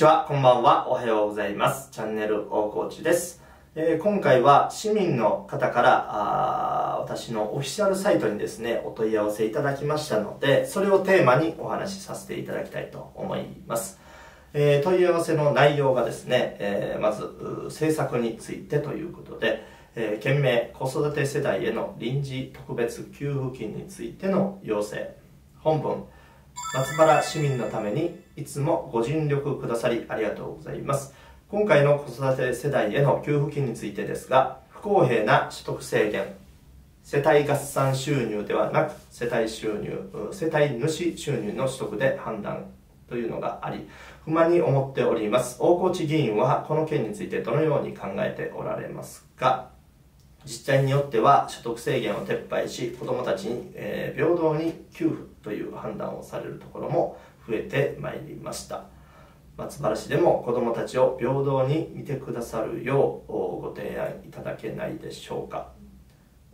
ちは、こんばんは、おはようございます。チャンネル大河内です。今回は市民の方から私のオフィシャルサイトにですね、お問い合わせいただきましたので、それをテーマにお話しさせていただきたいと思います。問い合わせの内容がですね、まず政策についてということで、件名子育て世代への臨時特別給付金についての要請。本文、松原市民のためにいつもご尽力くださりありがとうございます。今回の子育て世代への給付金についてですが、不公平な所得制限、世帯合算収入ではなく世帯主収入の取得で判断というのがあり、不満に思っております。大河内議員はこの件についてどのように考えておられますか？自治体によっては所得制限を撤廃し、子どもたちに、平等に給付という判断をされるところも増えてまいりました。松原市でも子どもたちを平等に見てくださるようご提案いただけないでしょうか。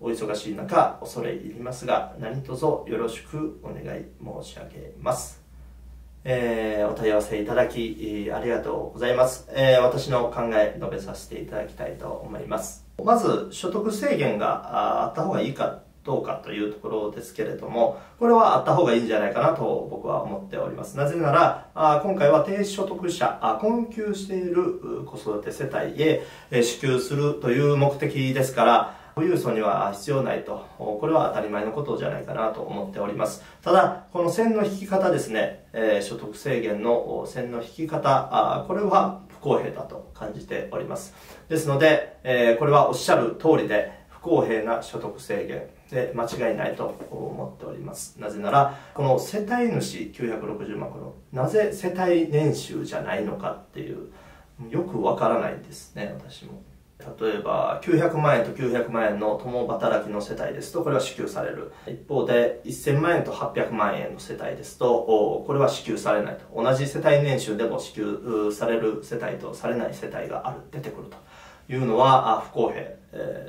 お忙しい中恐れ入りますが、何卒よろしくお願い申し上げます。お問い合わせいただき、ありがとうございます。私の考え述べさせていただきたいと思います。まず所得制限があった方がいいかどうかというところですけれども、これはあった方がいいんじゃないかなと僕は思っております。なぜなら今回は低所得者、困窮している子育て世帯へ支給するという目的ですから、富裕層には必要ないと、これは当たり前のことじゃないかなと思っております。ただ、この線の引き方ですね、所得制限の線の引き方、これは不公平だと感じております。ですので、これはおっしゃる通りで、不公平な所得制限で間違いないと思っております。なぜなら、この世帯主960万、なぜ世帯年収じゃないのかっていう、よくわからないですね、私も。例えば900万円と900万円の共働きの世帯ですとこれは支給される。一方で1000万円と800万円の世帯ですとこれは支給されないと。同じ世帯年収でも支給される世帯とされない世帯が出てくるというのは不公平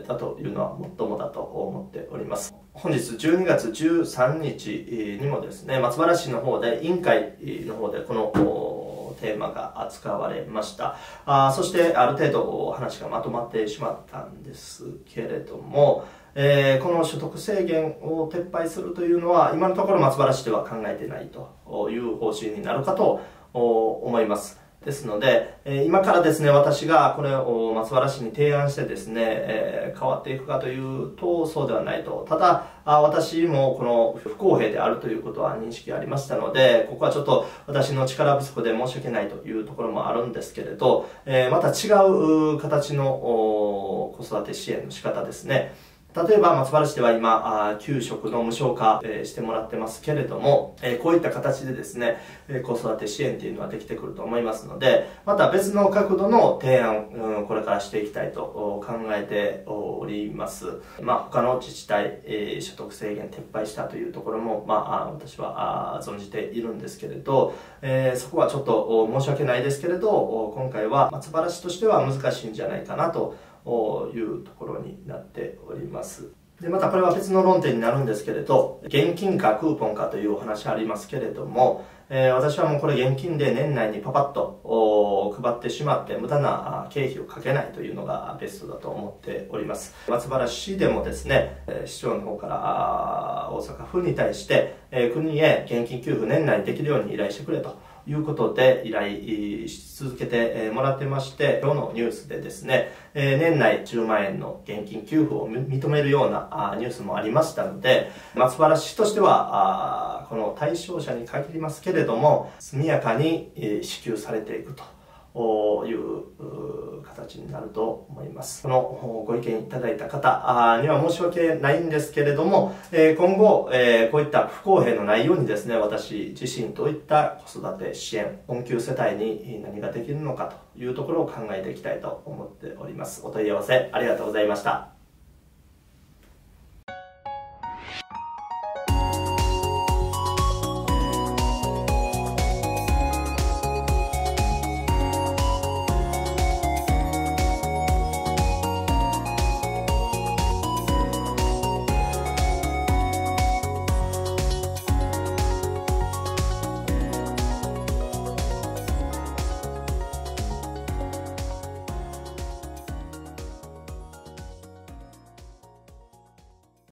だというのはもっともだと思っております。本日12月13日にもですね、松原市の方で委員会の方でこのテーマが扱われました。そしてある程度話がまとまってしまったんですけれども、この所得制限を撤廃するというのは今のところ松原市では考えていないという方針になるかと思います。ですので、今からですね、私がこれを松原市に提案してですね、変わっていくかというと、そうではないと。ただ、私もこの不公平であるということは認識ありましたので、ここはちょっと私の力不足で申し訳ないというところもあるんですけれど、また違う形の子育て支援の仕方ですね。例えば松原市では今給食の無償化してもらってますけれども、こういった形でですね子育て支援っていうのはできてくると思いますので、また別の角度の提案、これからしていきたいと考えております。他の自治体、所得制限撤廃したというところも私は存じているんですけれど、そこはちょっと申し訳ないですけれど、今回は松原市としては難しいんじゃないかなというところになっております。で、またこれは別の論点になるんですけれど、現金かクーポンかというお話ありますけれども、私はもうこれ現金で年内にパパッと配ってしまって無駄な経費をかけないというのがベストだと思っております。松原市でもですね、市長の方から大阪府に対して国へ現金給付年内にできるように依頼してくれということで依頼し続けてもらってまして、今日のニュースでですね、年内10万円の現金給付を認めるようなニュースもありましたので、松原市としてはこの対象者に限りますけれども速やかに支給されていくという形になると思います。このご意見いただいた方には申し訳ないんですけれども、今後こういった不公平のないようにですね、私自身どういった子育て支援、困窮世帯に何ができるのかというところを考えていきたいと思っております。お問い合わせありがとうございました。